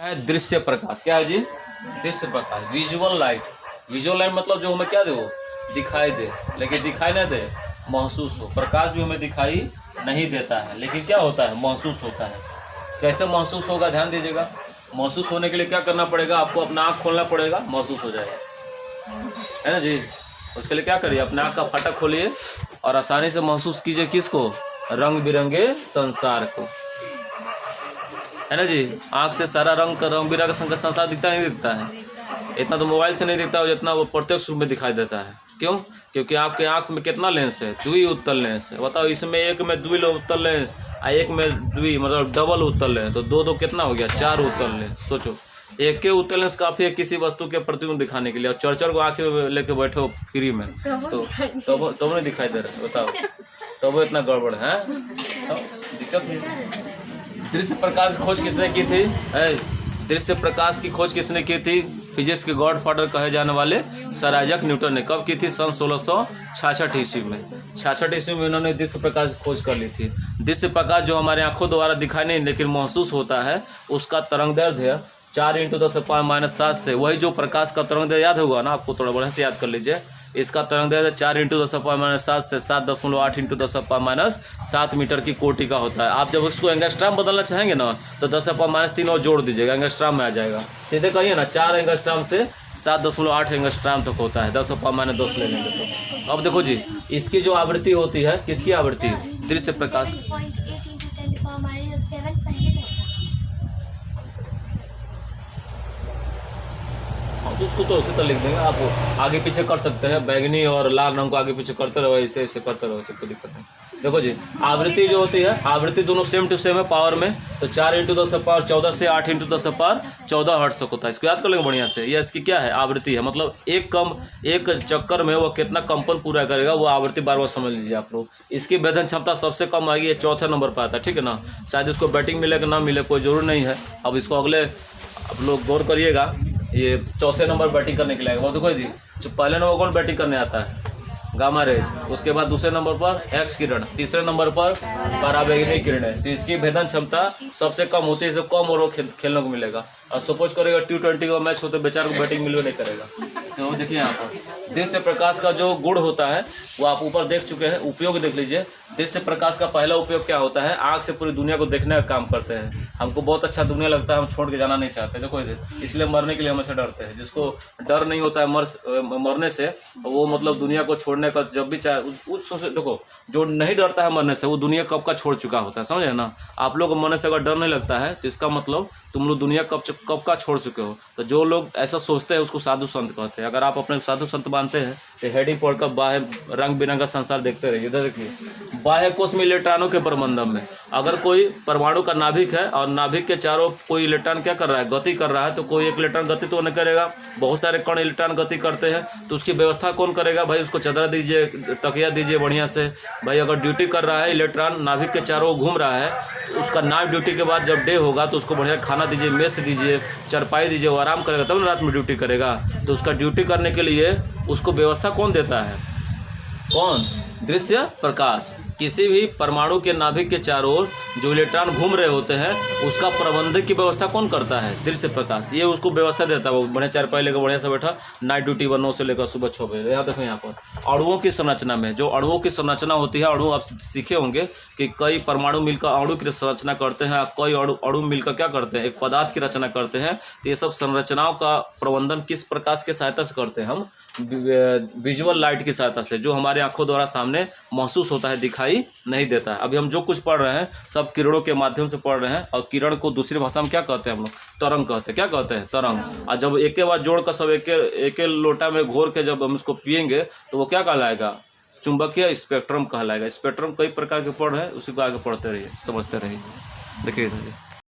है दृश्य प्रकाश। क्या है जी? दृश्य प्रकाश, विजुअल लाइट। विजुअल लाइट मतलब जो हमें क्या दे, वो दिखाई दे, लेकिन दिखाई ना दे, महसूस हो। प्रकाश भी हमें दिखाई नहीं देता है, लेकिन क्या होता है, महसूस होता है। कैसे महसूस होगा, ध्यान दीजिएगा। महसूस होने के लिए क्या करना पड़ेगा, आपको अपना आँख खोलना पड़ेगा, महसूस हो जाएगा, है ना जी। उसके लिए क्या करिए, अपने आँख का फाटक खोलिए और आसानी से महसूस कीजिए किसको, रंग बिरंगे संसार को, है ना जी। आँख से सारा रंग बिरंगा संसार दिखता नहीं दिखता है, इतना तो मोबाइल से नहीं दिखता हो जितना वो प्रत्यक्ष रूप में दिखाई देता है। क्यों? क्योंकि आपके आँख में कितना लेंस है, द्वि उत्तल लेंस है। बताओ, इसमें एक में द्वि उत्तल लेंस और एक में द्वि मतलब डबल उत्तल लेंस, तो दो कितना हो गया, 4 उत्तल लेंस। सोचो, एक के उत्तल लेंस काफ़ी है किसी वस्तु के प्रतिबिंब दिखाने के लिए, और 4 को आँखें लेके बैठे हो फ्री में, तो तब नहीं दिखाई दे रहा। बताओ, तब इतना गड़बड़ है, दिक्कत है। दृश्य प्रकाश की खोज किसने की थी? दृश्य प्रकाश की खोज किसने की थी? फिजिक्स के गॉडफादर कहे जाने वाले सर आइजैक न्यूटन ने। कब की थी? सन 1666 ईस्वी में। 66 ईस्वी में उन्होंने दृश्य प्रकाश की खोज कर ली थी। दृश्य प्रकाश जो हमारे आंखों द्वारा दिखाई नहीं लेकिन महसूस होता है, उसका तरंगदैर्ध्य 4 × 10⁻⁷ से, वही जो प्रकाश का तरंगदैर्ध्य याद होगा ना आपको, थोड़ा बढ़िया से याद कर लीजिए। इसका तरंगदैर्ध्य 4 × 10⁻⁷ से 7.8 × 10⁻7 मीटर की कोटि का होता है। आप जब उसको एंगस्ट्राम बदलना चाहेंगे ना, तो 10⁻³ और जोड़ दीजिएगा, एंगस्ट्राम में आ जाएगा। सीधे कहिए ना, 4 एंगस्ट्राम से 7.8 एंगस्ट्राम तक होता है, 10⁻10 ले लेंगे तो। अब देखो जी, इसकी जो आवृत्ति होती है, किसकी आवृत्ति? दृश्य प्रकाश। उसको तो उसी तरह लिख देंगे, आप आगे पीछे कर सकते हैं, बैगनी और लाल रंग को आगे पीछे करते रहो, ऐसे ऐसे करते रहो, कोई दिक्कत नहीं। देखो जी, आवृत्ति जो होती है, आवृत्ति दोनों सेम टू सेम है पावर में, तो 4 × 10⁻14 से 8 × 10⁻14 हर्ट्ज तक होता है। इसको याद कर लेंगे बढ़िया से। यह इसकी क्या है, आवृत्ति है, मतलब एक चक्कर में वो कितना कंपन पूरा करेगा, वो आवृत्ति बार बार समझ लीजिए आप लोग। इसकी भेदन क्षमता सबसे कम आएगी, ये 4थे नंबर पर आता है, ठीक है ना। शायद इसको बैटिंग मिले कि ना मिले, कोई जरूर नहीं है। अब इसको अगले आप लोग गौर करिएगा, ये 4थे नंबर बैटिंग करने के लिए आएगा। वो देखो जी, जो पहले नंबर कौन बैटिंग करने आता है, गामा रेज, उसके बाद दूसरे नंबर पर एक्स किरण, तीसरे नंबर पर पराबैंगनी किरणें। तो इसकी भेदन क्षमता सबसे कम होती है, इसे कम ओवर खेलने को मिलेगा। और सपोज करेगा T20 का मैच होते बेचारे को बैटिंग मिलवे नहीं करेगा। तो देखिए यहाँ पर दृश्य प्रकाश का जो गुण होता है वो आप ऊपर देख चुके हैं, उपयोग देख लीजिए। दृश्य प्रकाश का पहला उपयोग क्या होता है, आँख से पूरी दुनिया को देखने का काम करते हैं। हमको बहुत अच्छा दुनिया लगता है, हम छोड़ के जाना नहीं चाहते, देखो इसलिए मरने के लिए हमेशा डरते हैं। जिसको डर नहीं होता है मरने से, वो मतलब दुनिया को छोड़ने का जब भी चाहे उस देखो, जो नहीं डरता है मरने से, वो दुनिया कब का छोड़ चुका होता है, समझे ना। आप लोग को मरने से अगर डर नहीं लगता है तो इसका मतलब तुम लोग दुनिया कब का छोड़ चुके हो। तो जो लोग ऐसा सोचते हैं उसको साधु संत कहते हैं। अगर आप अपने साधु संत मानते हैं तो हेडिंग पढ़कर बाह्य रंग बिरंगा संसार देखते रहिए। इधर देखिए, बाह्य कोश में इलेक्ट्रॉनों के प्रबंधन में, अगर कोई परमाणु का नाभिक है और नाभिक के चारों कोई इलेक्ट्रॉन क्या कर रहा है, गति कर रहा है, तो कोई एक इलेक्ट्रॉन गति तो नहीं करेगा, बहुत सारे कण इलेक्ट्रॉन गति करते हैं। तो उसकी व्यवस्था कौन करेगा भाई? उसको चदरा दीजिए, तकिया दीजिए बढ़िया से भाई। अगर ड्यूटी कर रहा है इलेक्ट्रॉन, नाभिक के चारों घूम रहा है, उसका नाइट ड्यूटी के बाद जब डे होगा तो उसको बढ़िया खाना दीजिए, मेस दीजिए, चरपाई दीजिए, वो आराम करेगा तब ना रात में ड्यूटी करेगा। तो उसका ड्यूटी करने के लिए उसको व्यवस्था कौन देता है? कौन? दृश्य प्रकाश। किसी भी परमाणु के नाभिक के चारों ओर जो इलेक्ट्रॉन घूम रहे होते हैं, उसका प्रबंधन की व्यवस्था कौन करता है? दृश्य प्रकाश। ये उसको व्यवस्था देता है, वो बढ़िया चारपाई लेकर बढ़िया से बैठा, नाइट ड्यूटी 9 से लेकर सुबह 6 बजे। यहाँ देखो, यहाँ पर अणुओं की संरचना में, जो अणुओं की संरचना होती है, अणु आप सीखे होंगे कि कई परमाणु मिलकर अणु की संरचना करते हैं, कई अणु मिलकर क्या करते हैं, एक पदार्थ की रचना करते हैं। तो ये सब संरचनाओं का प्रबंधन किस प्रकाश की सहायता से करते हैं? हम विजुअल लाइट की सहायता से, जो हमारे आंखों द्वारा सामने महसूस होता है, दिखाई नहीं देता है। अभी हम जो कुछ पढ़ रहे हैं सब किरणों के माध्यम से पढ़ रहे हैं, और किरण को दूसरी भाषा में क्या कहते हैं हम लोग? तरंग कहते हैं। क्या कहते हैं? तरंग। और जब एक के बाद जोड़कर सब एक लोटा में घोर के जब हम इसको पिएंगे तो वो क्या कहलाएगा? चुंबकीय स्पेक्ट्रम कहलाएगा। स्पेक्ट्रम कई प्रकार के पढ़ रहे हैं, उसी को आगे पढ़ते रहिए, समझते रहिए। देखिए